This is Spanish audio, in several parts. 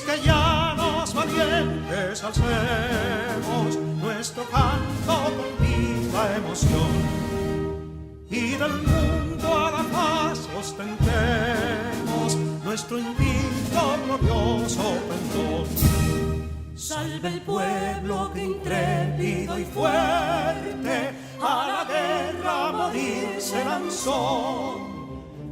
que ya los valientes alcemos nuestro canto con viva emoción, y del mundo a la paz ostentemos nuestro invicto glorioso pendón. Salve el pueblo que intrépido y fuerte a la guerra a morir se lanzó,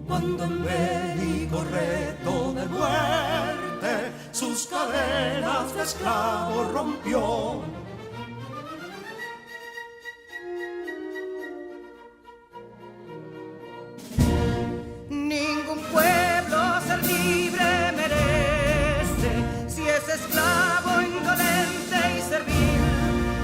cuando en bélico reto de muerte sus cadenas de esclavos rompió. Ningún pueblo ser libre merece si es esclavo, indolente y servil.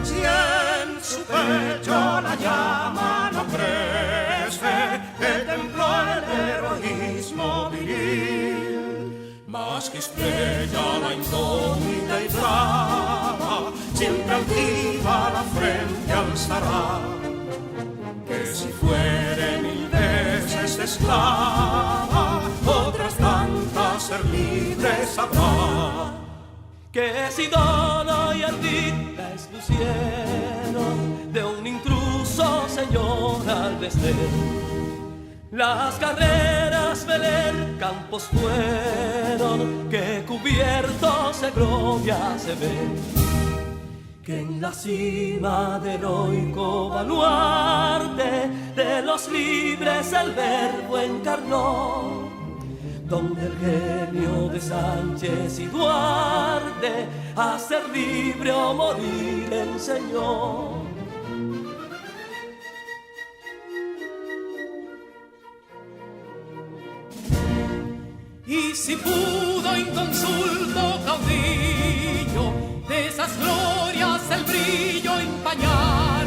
Si en su pecho la llama no crece, que templó el heroísmo viril, más que estrella la indómita y brava, siempre altiva la frente alzará, que si fuere mil veces esclava, otras tantas ser libres habrá. Que si dolor y ardid la expusieron de un intruso señor al desdén, las carreras veler campos fueron que cubiertos de gloria se ven, que en la cima del heroico baluarte de los libres el verbo encarnó, donde el genio de Sánchez y Duarte a ser libre o morir enseñó. Y si pudo inconsulto caudillo de esas glorias el brillo empañar,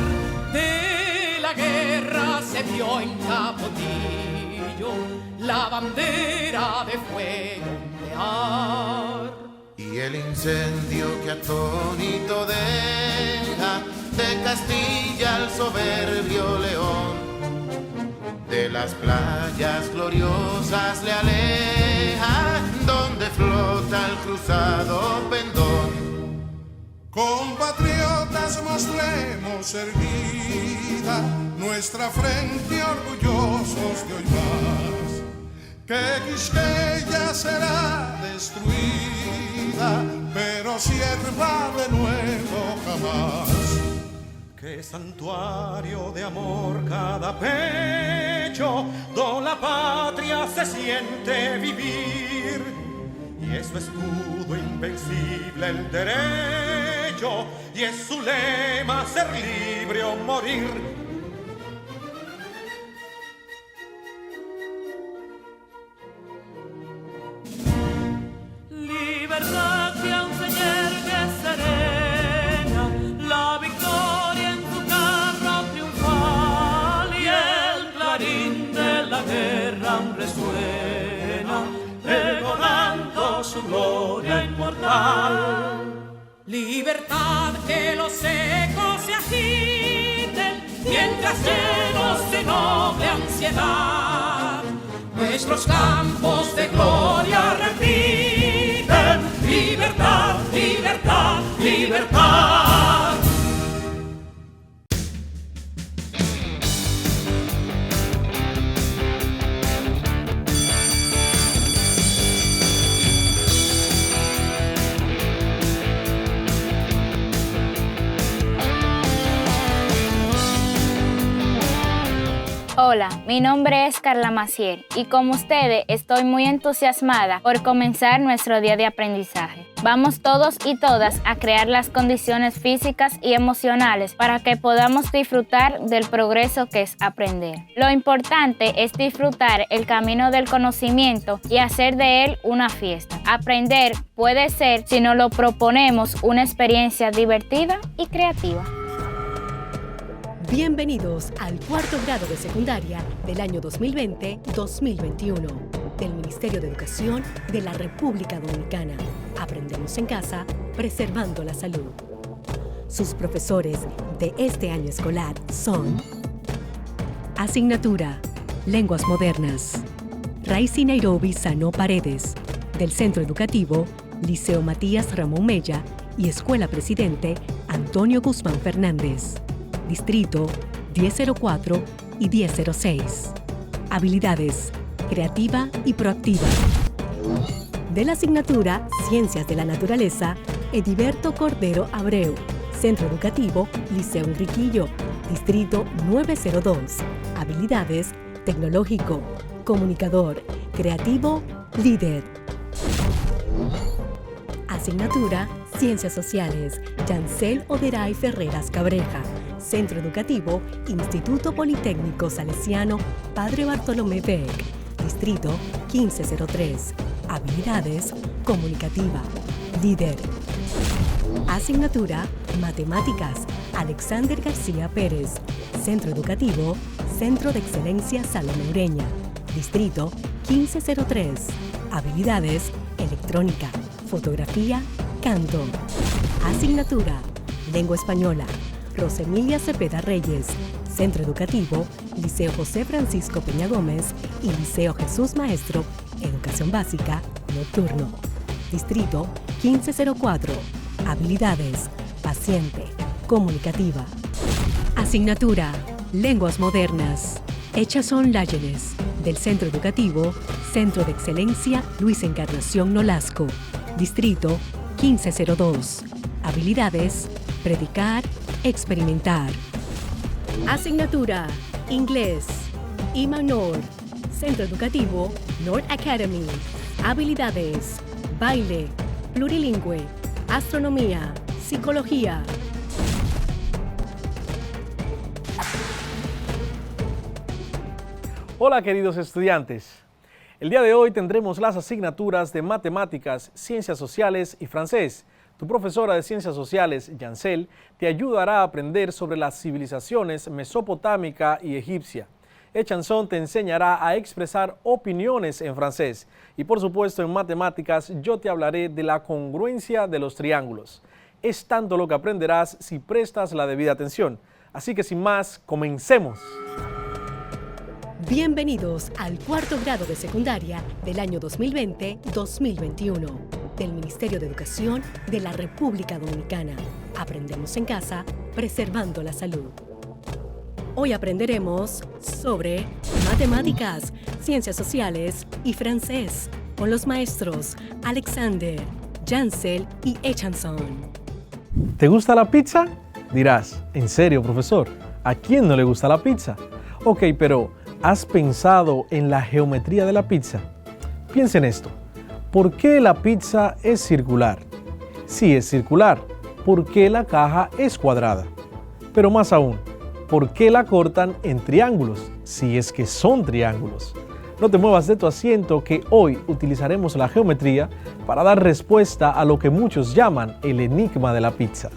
de la guerra se vio en Capotillo la bandera de fuego ondear. Y el incendio que atónito deja de Castilla al soberbio león, de las playas gloriosas le aleja, donde flota el cruzado pendón. Compatriotas, mostremos erguida nuestra frente orgullosos de hoy más, que Quisqueya será destruida, pero sierva de nuevo jamás. Que santuario de amor cada pecho, donde la patria se siente vivir, y es su escudo invencible el derecho, y es su lema ser libre o morir. Libertad que aún se yergue serena, la victoria en su carro triunfal, y el clarín de la guerra aún resuena, pregonando su gloria inmortal. Libertad, que los ecos se agiten mientras llenos de noble ansiedad nuestros campos de gloria repiten. Libertad, libertad, libertad. Hola, mi nombre es Carla Maciel y como ustedes estoy muy entusiasmada por comenzar nuestro día de aprendizaje. Vamos todos y todas a crear las condiciones físicas y emocionales para que podamos disfrutar del progreso que es aprender. Lo importante es disfrutar el camino del conocimiento y hacer de él una fiesta. Aprender puede ser, si nos lo proponemos, una experiencia divertida y creativa. Bienvenidos al cuarto grado de secundaria del año 2020-2021 del Ministerio de Educación de la República Dominicana. Aprendemos en casa, preservando la salud. Sus profesores de este año escolar son: Asignatura Lenguas Modernas, Raicy Nairobi Sano Paredes, del Centro Educativo Liceo Matías Ramón Mella y Escuela Presidente Antonio Guzmán Fernández. Distrito 1004 y 1006. Habilidades: creativa y proactiva. De la asignatura Ciencias de la Naturaleza, Ediberto Cordero Abreu. Centro Educativo Liceo Enriquillo. Distrito 902. Habilidades: tecnológico, comunicador, creativo, líder. Asignatura Ciencias Sociales, Yancel Oderay Ferreras Cabreja. Centro Educativo Instituto Politécnico Salesiano Padre Bartolomé Beck. Distrito 1503. Habilidades: comunicativa, líder. Asignatura Matemáticas, Alexander García Pérez. Centro Educativo Centro de Excelencia Salomé Ureña. Distrito 1503. Habilidades: electrónica, fotografía, canto. Asignatura Lengua Española, Rosemilia Cepeda Reyes. Centro Educativo Liceo José Francisco Peña Gómez y Liceo Jesús Maestro, Educación Básica, Nocturno. Distrito 1504. Habilidades: paciente, comunicativa. Asignatura Lenguas Modernas, Echason Láyenes, del Centro Educativo Centro de Excelencia Luis Encarnación Nolasco. Distrito 1502. Habilidades: predicar, experimentar. Asignatura Inglés, Iman Nord. Centro Educativo North Academy. Habilidades: baile, plurilingüe, astronomía, psicología. Hola queridos estudiantes, el día de hoy tendremos las asignaturas de Matemáticas, Ciencias Sociales y Francés. Tu profesora de Ciencias Sociales, Yancel, te ayudará a aprender sobre las civilizaciones mesopotámica y egipcia. Echanson te enseñará a expresar opiniones en francés. Y por supuesto en Matemáticas yo te hablaré de la congruencia de los triángulos. Es tanto lo que aprenderás si prestas la debida atención. Así que sin más, comencemos. Bienvenidos al cuarto grado de secundaria del año 2020-2021 del Ministerio de Educación de la República Dominicana. Aprendemos en casa, preservando la salud. Hoy aprenderemos sobre matemáticas, ciencias sociales y francés con los maestros Alexander, Yancel y Echanson. ¿Te gusta la pizza? Dirás, ¿en serio, profesor? ¿A quién no le gusta la pizza? Ok, pero ¿has pensado en la geometría de la pizza? Piensa en esto. ¿Por qué la pizza es circular? Si es circular, ¿por qué la caja es cuadrada? Pero más aún, ¿por qué la cortan en triángulos? Si es que son triángulos. No te muevas de tu asiento, que hoy utilizaremos la geometría para dar respuesta a lo que muchos llaman el enigma de la pizza.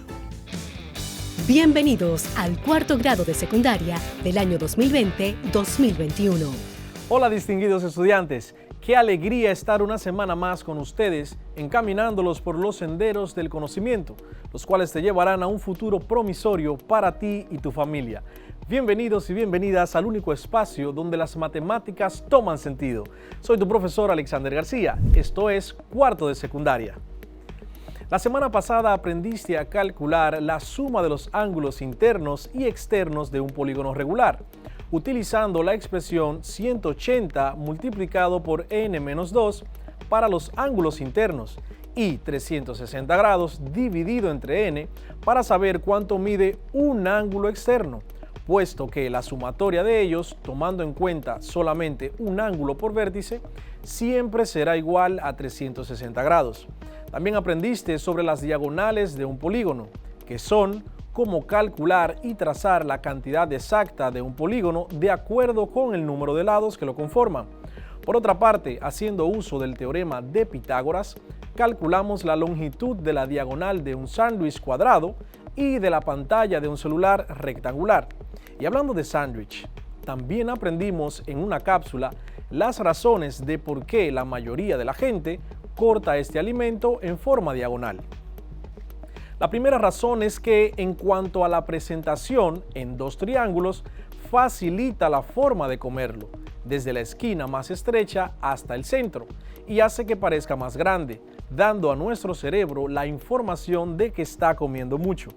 Bienvenidos al cuarto grado de secundaria del año 2020-2021. Hola distinguidos estudiantes, qué alegría estar una semana más con ustedes encaminándolos por los senderos del conocimiento, los cuales te llevarán a un futuro promisorio para ti y tu familia. Bienvenidos y bienvenidas al único espacio donde las matemáticas toman sentido. Soy tu profesor Alexander García, esto es cuarto de secundaria. La semana pasada aprendiste a calcular la suma de los ángulos internos y externos de un polígono regular, utilizando la expresión 180 multiplicado por n-2 para los ángulos internos y 360 grados dividido entre n para saber cuánto mide un ángulo externo, puesto que la sumatoria de ellos, tomando en cuenta solamente un ángulo por vértice, siempre será igual a 360 grados. También aprendiste sobre las diagonales de un polígono, que son cómo calcular y trazar la cantidad exacta de un polígono de acuerdo con el número de lados que lo conforman. Por otra parte, haciendo uso del teorema de Pitágoras, calculamos la longitud de la diagonal de un sándwich cuadrado y de la pantalla de un celular rectangular. Y hablando de sándwich, también aprendimos en una cápsula las razones de por qué la mayoría de la gente corta este alimento en forma diagonal. La primera razón es que en cuanto a la presentación en dos triángulos, facilita la forma de comerlo, desde la esquina más estrecha hasta el centro, y hace que parezca más grande, dando a nuestro cerebro la información de que está comiendo mucho.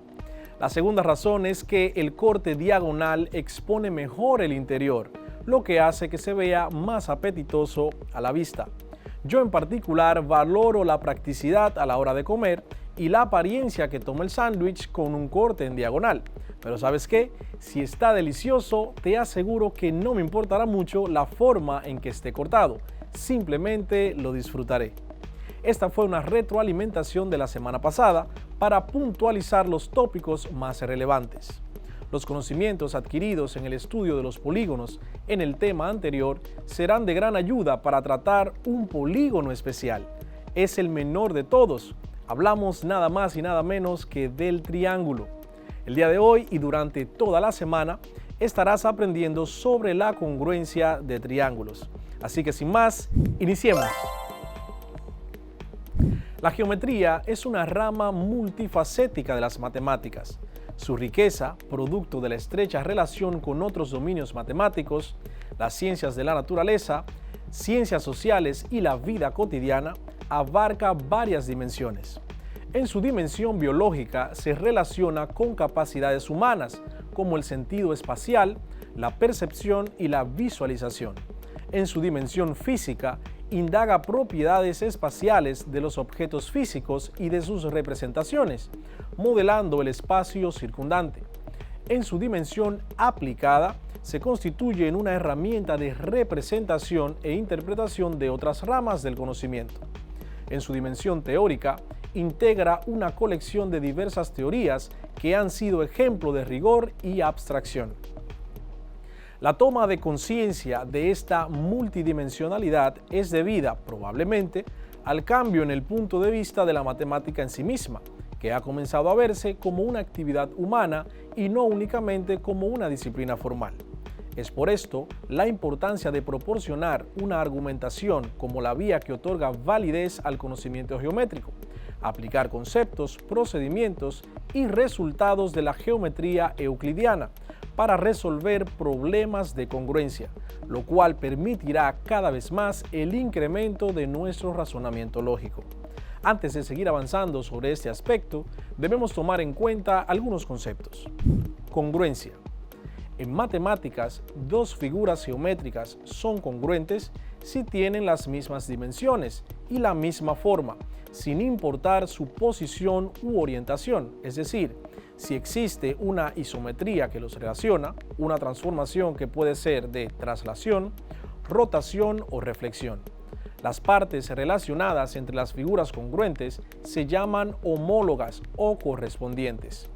La segunda razón es que el corte diagonal expone mejor el interior, lo que hace que se vea más apetitoso a la vista. Yo en particular valoro la practicidad a la hora de comer y la apariencia que toma el sándwich con un corte en diagonal. Pero ¿sabes qué? Si está delicioso, te aseguro que no me importará mucho la forma en que esté cortado. Simplemente lo disfrutaré. Esta fue una retroalimentación de la semana pasada para puntualizar los tópicos más relevantes. Los conocimientos adquiridos en el estudio de los polígonos en el tema anterior serán de gran ayuda para tratar un polígono especial. Es el menor de todos. Hablamos nada más y nada menos que del triángulo. El día de hoy y durante toda la semana estarás aprendiendo sobre la congruencia de triángulos. Así que sin más, iniciemos. La geometría es una rama multifacética de las matemáticas. Su riqueza, producto de la estrecha relación con otros dominios matemáticos, las ciencias de la naturaleza, ciencias sociales y la vida cotidiana, abarca varias dimensiones. En su dimensión biológica se relaciona con capacidades humanas, como el sentido espacial, la percepción y la visualización. En su dimensión física, indaga propiedades espaciales de los objetos físicos y de sus representaciones, modelando el espacio circundante. En su dimensión aplicada, se constituye en una herramienta de representación e interpretación de otras ramas del conocimiento. En su dimensión teórica, integra una colección de diversas teorías que han sido ejemplo de rigor y abstracción. La toma de conciencia de esta multidimensionalidad es debida, probablemente, al cambio en el punto de vista de la matemática en sí misma, que ha comenzado a verse como una actividad humana y no únicamente como una disciplina formal. Es por esto la importancia de proporcionar una argumentación como la vía que otorga validez al conocimiento geométrico, aplicar conceptos, procedimientos y resultados de la geometría euclidiana para resolver problemas de congruencia, lo cual permitirá cada vez más el incremento de nuestro razonamiento lógico. Antes de seguir avanzando sobre este aspecto, debemos tomar en cuenta algunos conceptos. Congruencia. En matemáticas, dos figuras geométricas son congruentes si tienen las mismas dimensiones y la misma forma, sin importar su posición u orientación, es decir, si existe una isometría que los relaciona, una transformación que puede ser de traslación, rotación o reflexión. Las partes relacionadas entre las figuras congruentes se llaman homólogas o correspondientes.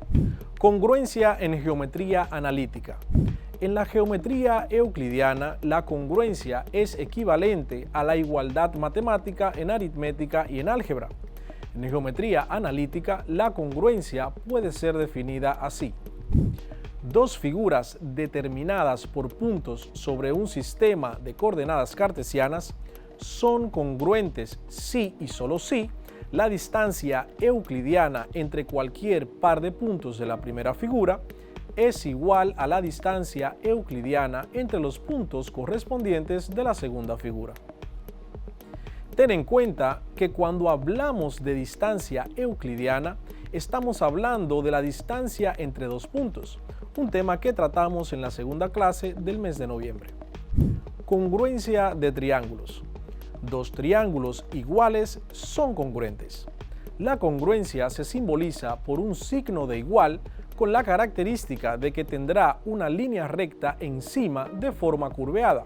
Congruencia en geometría analítica. En la geometría euclidiana, la congruencia es equivalente a la igualdad matemática en aritmética y en álgebra. En geometría analítica, la congruencia puede ser definida así. Dos figuras determinadas por puntos sobre un sistema de coordenadas cartesianas son congruentes si y solo si la distancia euclidiana entre cualquier par de puntos de la primera figura es igual a la distancia euclidiana entre los puntos correspondientes de la segunda figura. Ten en cuenta que cuando hablamos de distancia euclidiana, estamos hablando de la distancia entre dos puntos, un tema que tratamos en la segunda clase del mes de noviembre. Congruencia de triángulos. Dos triángulos iguales son congruentes. La congruencia se simboliza por un signo de igual con la característica de que tendrá una línea recta encima de forma curveada.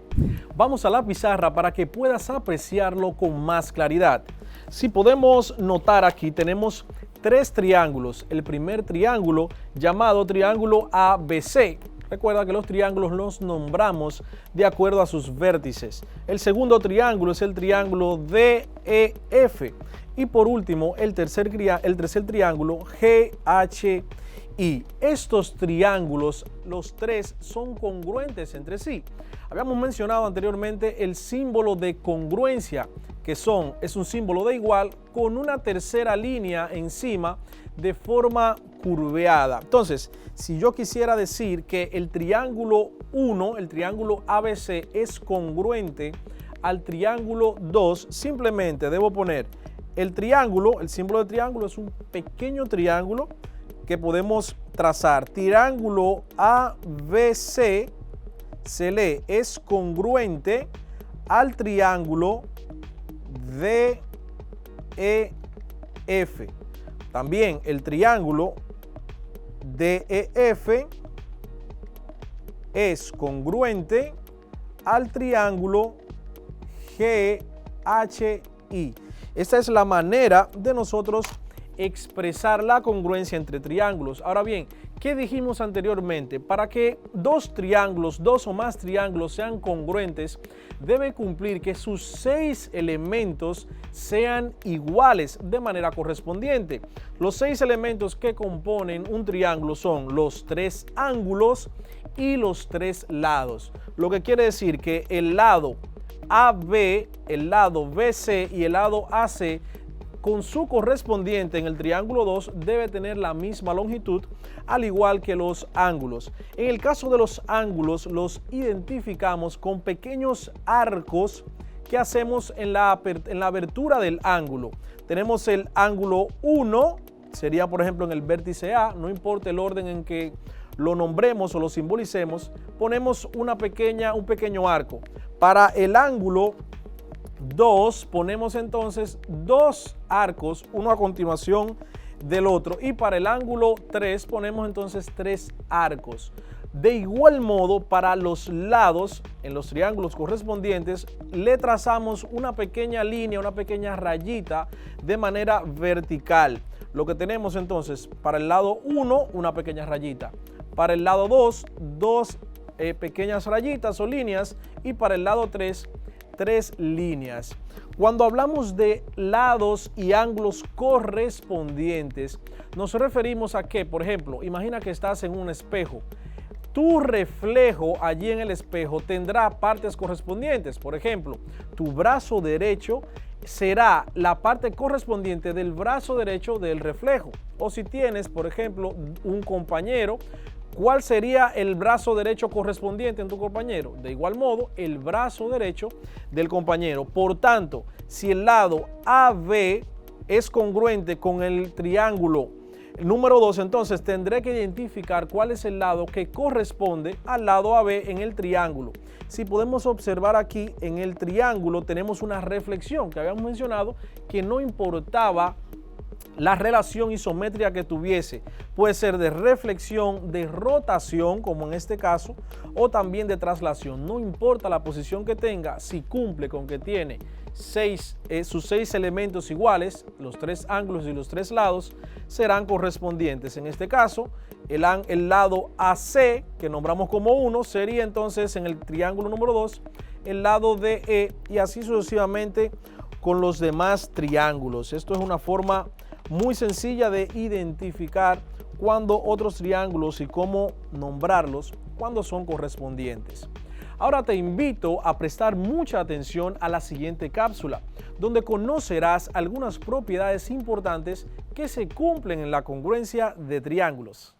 Vamos a la pizarra para que puedas apreciarlo con más claridad. Si podemos notar aquí tenemos tres triángulos. El primer triángulo llamado triángulo ABC. Recuerda que los triángulos los nombramos de acuerdo a sus vértices. El segundo triángulo es el triángulo DEF. Y por último, el tercer triángulo GHI. Estos triángulos, los tres, son congruentes entre sí. Habíamos mencionado anteriormente el símbolo de congruencia, que es un símbolo de igual con una tercera línea encima de forma curveada. Entonces, si yo quisiera decir que el triángulo 1, el triángulo ABC, es congruente al triángulo 2, simplemente debo poner el triángulo, el símbolo de triángulo es un pequeño triángulo que podemos trazar. Triángulo ABC se lee, es congruente al triángulo DEF. También el triángulo DEF es congruente al triángulo GHI. Esta es la manera de nosotros expresar la congruencia entre triángulos. Ahora bien, ¿qué dijimos anteriormente? Para que dos o más triángulos sean congruentes, debe cumplir que sus 6 elementos sean iguales de manera correspondiente. Los 6 elementos que componen un triángulo son los 3 ángulos y los 3 lados. Lo que quiere decir que el lado AB, el lado BC y el lado AC con su correspondiente en el triángulo 2 debe tener la misma longitud, al igual que los ángulos. En el caso de los ángulos, los identificamos con pequeños arcos que hacemos en la abertura del ángulo. Tenemos el ángulo 1, sería por ejemplo en el vértice A, no importa el orden en que lo nombremos o lo simbolicemos, ponemos un pequeño arco. Para el ángulo 2 ponemos entonces 2 arcos, uno a continuación del otro, y para el ángulo 3 ponemos entonces 3 arcos. De igual modo, para los lados, en los triángulos correspondientes, le trazamos una pequeña línea, una pequeña rayita de manera vertical. Lo que tenemos entonces, para el lado 1, una pequeña rayita. Para el lado 2, 2 pequeñas rayitas o líneas, y para el lado 3, 3 líneas. Cuando hablamos de lados y ángulos correspondientes, nos referimos a que, por ejemplo, imagina que estás en un espejo. Tu reflejo allí en el espejo tendrá partes correspondientes. Por ejemplo, tu brazo derecho será la parte correspondiente del brazo derecho del reflejo. O si tienes, por ejemplo, un compañero, ¿cuál sería el brazo derecho correspondiente en tu compañero? De igual modo, el brazo derecho del compañero. Por tanto, si el lado AB es congruente con el triángulo número 2, entonces tendré que identificar cuál es el lado que corresponde al lado AB en el triángulo. Si podemos observar aquí en el triángulo tenemos una reflexión que habíamos mencionado que no importaba la relación isométrica que tuviese. Puede ser de reflexión, de rotación, como en este caso, o también de traslación. No importa la posición que tenga, si cumple con que tiene sus 6 elementos iguales, los 3 ángulos y los 3 lados, serán correspondientes. En este caso, el lado AC, que nombramos como 1, sería entonces en el triángulo número 2, el lado DE, y así sucesivamente con los demás triángulos. Esto es una forma muy sencilla de identificar cuando otros triángulos y cómo nombrarlos cuando son correspondientes. Ahora te invito a prestar mucha atención a la siguiente cápsula, donde conocerás algunas propiedades importantes que se cumplen en la congruencia de triángulos.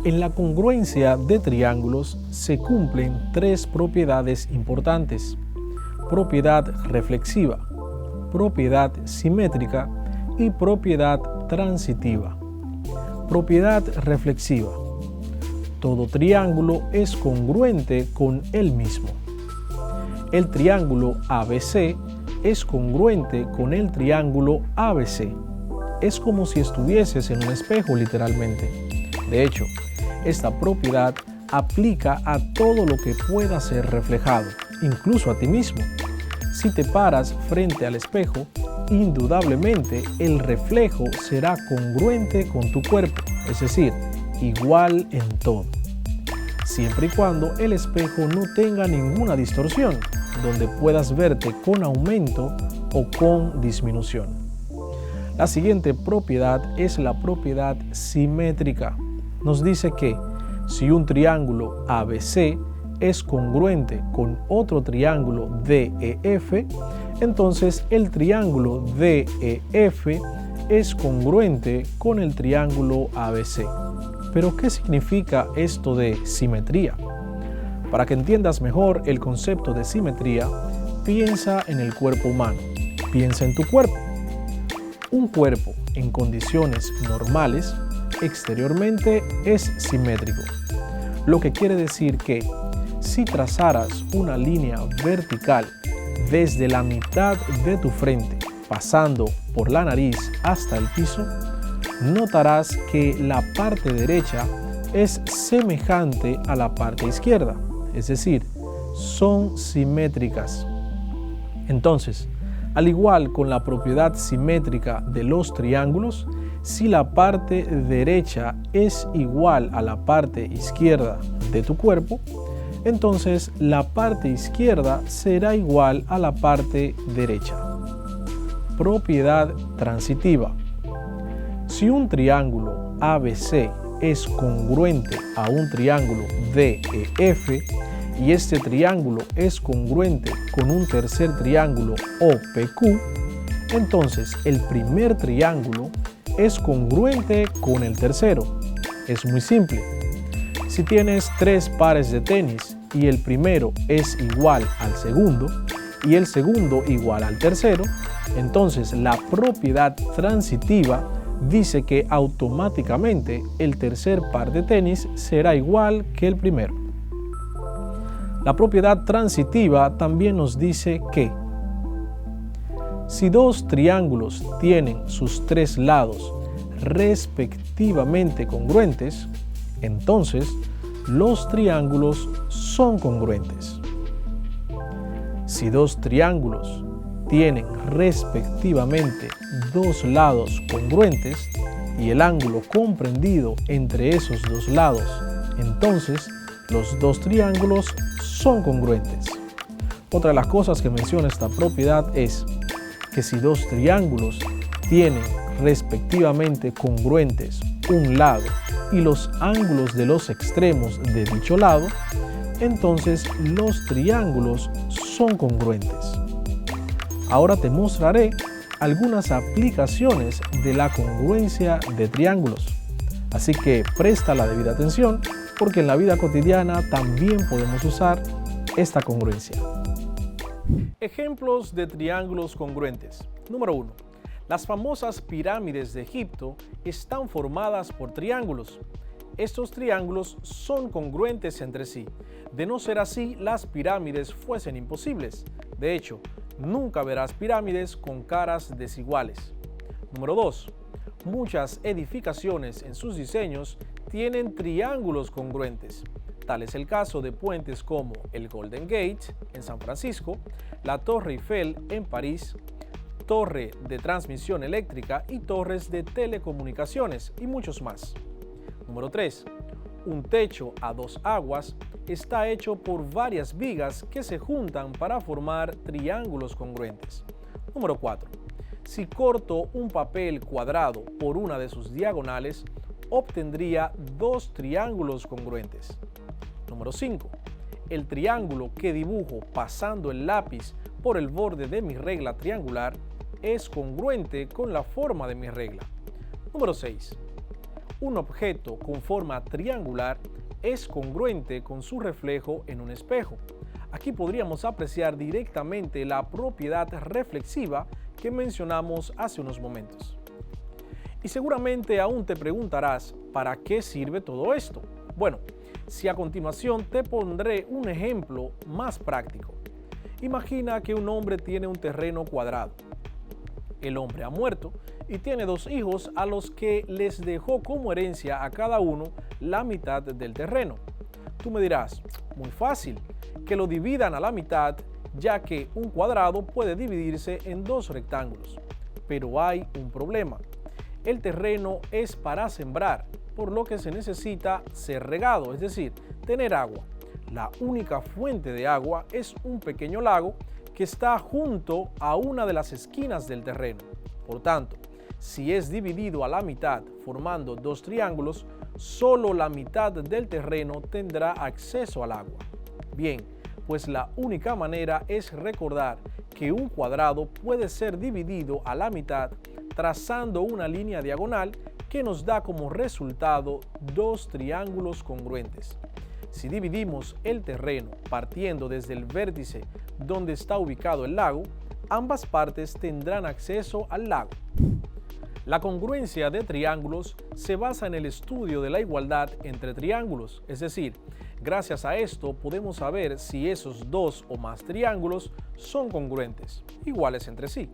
En la congruencia de triángulos se cumplen 3 propiedades importantes: propiedad reflexiva, propiedad simétrica y propiedad transitiva. Propiedad reflexiva: todo triángulo es congruente con él mismo. El triángulo ABC es congruente con el triángulo ABC. Es como si estuvieses en un espejo, literalmente. De hecho, esta propiedad aplica a todo lo que pueda ser reflejado, incluso a ti mismo. Si te paras frente al espejo, indudablemente el reflejo será congruente con tu cuerpo, es decir, igual en todo, siempre y cuando el espejo no tenga ninguna distorsión, donde puedas verte con aumento o con disminución. La siguiente propiedad es la propiedad simétrica. Nos dice que si un triángulo ABC es congruente con otro triángulo DEF, entonces el triángulo DEF es congruente con el triángulo ABC. ¿Pero qué significa esto de simetría? Para que entiendas mejor el concepto de simetría, piensa en el cuerpo humano. Piensa en tu cuerpo. Un cuerpo en condiciones normales exteriormente es simétrico, lo que quiere decir que si trazaras una línea vertical desde la mitad de tu frente, pasando por la nariz hasta el piso, notarás que la parte derecha es semejante a la parte izquierda, es decir, son simétricas. Entonces, al igual con la propiedad simétrica de los triángulos, si la parte derecha es igual a la parte izquierda de tu cuerpo, entonces la parte izquierda será igual a la parte derecha. Propiedad transitiva. Si un triángulo ABC es congruente a un triángulo DEF y este triángulo es congruente con un tercer triángulo OPQ, entonces el primer triángulo es congruente con el tercero. Es muy simple. Si tienes 3 pares de tenis y el primero es igual al segundo y el segundo igual al tercero, entonces la propiedad transitiva dice que automáticamente el tercer par de tenis será igual que el primero. La propiedad transitiva también nos dice que si dos triángulos tienen sus 3 lados respectivamente congruentes, entonces los triángulos son congruentes. Si dos triángulos tienen respectivamente 2 lados congruentes y el ángulo comprendido entre esos 2 lados, entonces los 2 triángulos son congruentes. Otra de las cosas que menciona esta propiedad es que si 2 triángulos tienen respectivamente congruentes un lado y los ángulos de los extremos de dicho lado, entonces los triángulos son congruentes. Ahora te mostraré algunas aplicaciones de la congruencia de triángulos. Así que presta la debida atención porque en la vida cotidiana también podemos usar esta congruencia. Ejemplos de triángulos congruentes. Número 1. Las famosas pirámides de Egipto están formadas por triángulos. Estos triángulos son congruentes entre sí. De no ser así, las pirámides fuesen imposibles. De hecho, nunca verás pirámides con caras desiguales. Número 2. Muchas edificaciones en sus diseños tienen triángulos congruentes. Tal es el caso de puentes como el Golden Gate en San Francisco, la Torre Eiffel en París, torre de transmisión eléctrica y torres de telecomunicaciones y muchos más. Número 3. Un techo a 2 aguas está hecho por varias vigas que se juntan para formar triángulos congruentes. Número 4. Si corto un papel cuadrado por una de sus diagonales, obtendría 2 triángulos congruentes. Número 5. El triángulo que dibujo pasando el lápiz por el borde de mi regla triangular es congruente con la forma de mi regla. Número 6. Un objeto con forma triangular es congruente con su reflejo en un espejo. Aquí podríamos apreciar directamente la propiedad reflexiva que mencionamos hace unos momentos. Y seguramente aún te preguntarás, ¿para qué sirve todo esto? Bueno, si a continuación te pondré un ejemplo más práctico. Imagina que un hombre tiene un terreno cuadrado. El hombre ha muerto y tiene 2 hijos a los que les dejó como herencia a cada uno la mitad del terreno. Tú me dirás, muy fácil, que lo dividan a la mitad, ya que un cuadrado puede dividirse en 2 rectángulos. Pero hay un problema. El terreno es para sembrar, por lo que se necesita ser regado, es decir, tener agua. La única fuente de agua es un pequeño lago que está junto a una de las esquinas del terreno. Por tanto, si es dividido a la mitad formando 2 triángulos, solo la mitad del terreno tendrá acceso al agua. Bien, pues la única manera es recordar que un cuadrado puede ser dividido a la mitad trazando una línea diagonal que nos da como resultado 2 triángulos congruentes. Si dividimos el terreno partiendo desde el vértice donde está ubicado el lago, ambas partes tendrán acceso al lago. La congruencia de triángulos se basa en el estudio de la igualdad entre triángulos, es decir, gracias a esto podemos saber si esos dos o más triángulos son congruentes, iguales entre sí.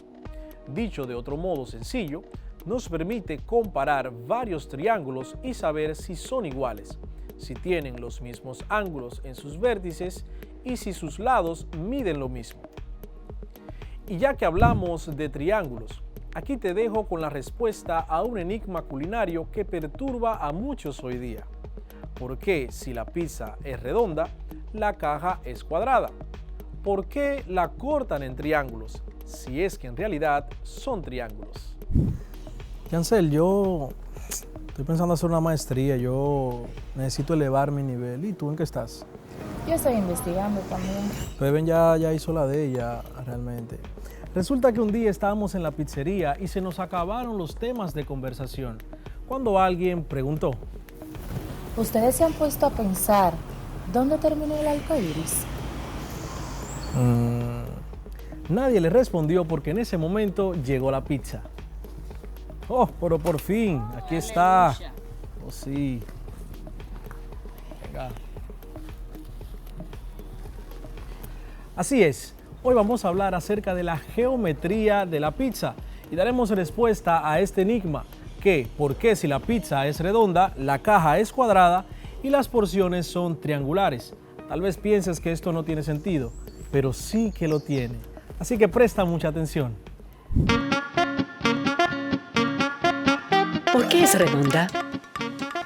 Dicho de otro modo sencillo, nos permite comparar varios triángulos y saber si son iguales, si tienen los mismos ángulos en sus vértices y si sus lados miden lo mismo. Y ya que hablamos de triángulos, aquí te dejo con la respuesta a un enigma culinario que perturba a muchos hoy día. ¿Por qué si la pizza es redonda, la caja es cuadrada? ¿Por qué la cortan en triángulos, si es que en realidad son triángulos? Yancel, yo estoy pensando hacer una maestría, yo necesito elevar mi nivel. ¿Y tú en qué estás? Yo estoy investigando también. Peven ya hizo la de ella realmente. Resulta que un día estábamos en la pizzería y se nos acabaron los temas de conversación, cuando alguien preguntó: ¿Ustedes se han puesto a pensar dónde terminó el arco iris? Nadie le respondió porque en ese momento llegó la pizza. Oh, pero por fin, aquí está. Oh, sí. Venga. Así es, hoy vamos a hablar acerca de la geometría de la pizza y daremos respuesta a este enigma, que por qué si la pizza es redonda, la caja es cuadrada y las porciones son triangulares. Tal vez pienses que esto no tiene sentido, pero sí que lo tiene. Así que presta mucha atención. ¿Por qué es redonda?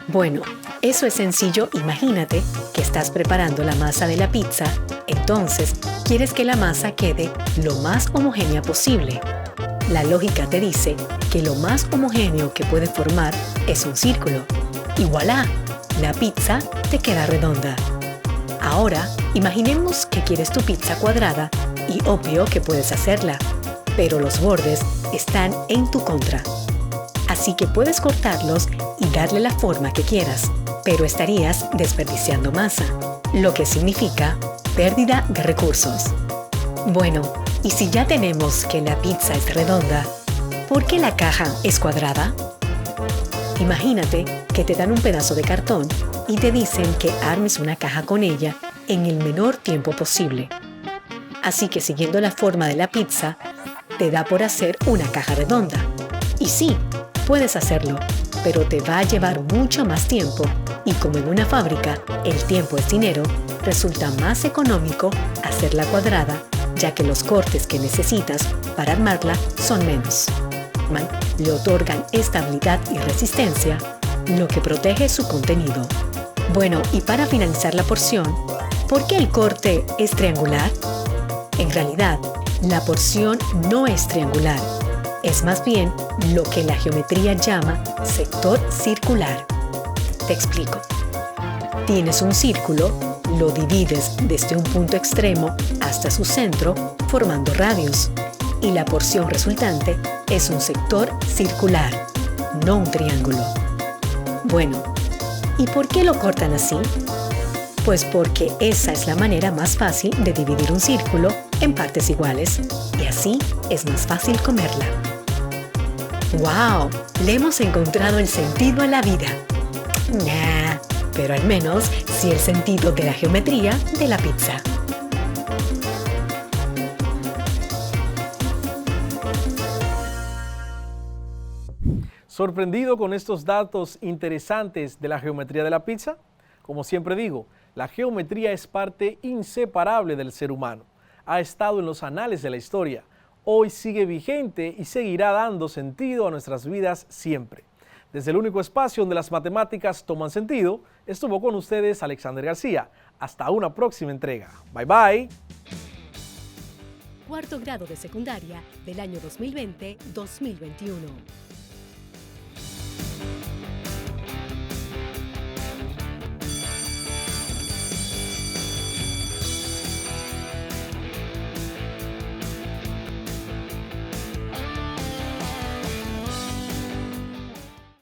Bueno, eso es sencillo. Imagínate que estás preparando la masa de la pizza, entonces quieres que la masa quede lo más homogénea posible. La lógica te dice que lo más homogéneo que puede formar es un círculo. Y voilà, la pizza te queda redonda. Ahora, imaginemos que quieres tu pizza cuadrada y obvio que puedes hacerla, pero los bordes están en tu contra. Así que puedes cortarlos y darle la forma que quieras, pero estarías desperdiciando masa, lo que significa pérdida de recursos. Bueno, y si ya tenemos que la pizza es redonda, ¿por qué la caja es cuadrada? Imagínate que te dan un pedazo de cartón y te dicen que armes una caja con ella en el menor tiempo posible. Así que siguiendo la forma de la pizza, te da por hacer una caja redonda. Y sí, puedes hacerlo, pero te va a llevar mucho más tiempo y como en una fábrica el tiempo es dinero, resulta más económico hacerla cuadrada, ya que los cortes que necesitas para armarla son menos. Le otorgan estabilidad y resistencia, lo que protege su contenido. Bueno, y para finalizar la porción, ¿por qué el corte es triangular? En realidad, la porción no es triangular. Es más bien lo que la geometría llama sector circular. Te explico. Tienes un círculo, lo divides desde un punto extremo hasta su centro, formando radios. Y la porción resultante es un sector circular, no un triángulo. Bueno, ¿y por qué lo cortan así? Pues porque esa es la manera más fácil de dividir un círculo en partes iguales y así es más fácil comerla. ¡Wow! Le hemos encontrado el sentido a la vida. Nah, pero al menos sí el sentido de la geometría de la pizza. ¿Sorprendido con estos datos interesantes de la geometría de la pizza? Como siempre digo, la geometría es parte inseparable del ser humano. Ha estado en los anales de la historia. Hoy sigue vigente y seguirá dando sentido a nuestras vidas siempre. Desde el único espacio donde las matemáticas toman sentido, estuvo con ustedes Alexander García. Hasta una próxima entrega. Bye bye. Cuarto grado de secundaria del año 2020-2021.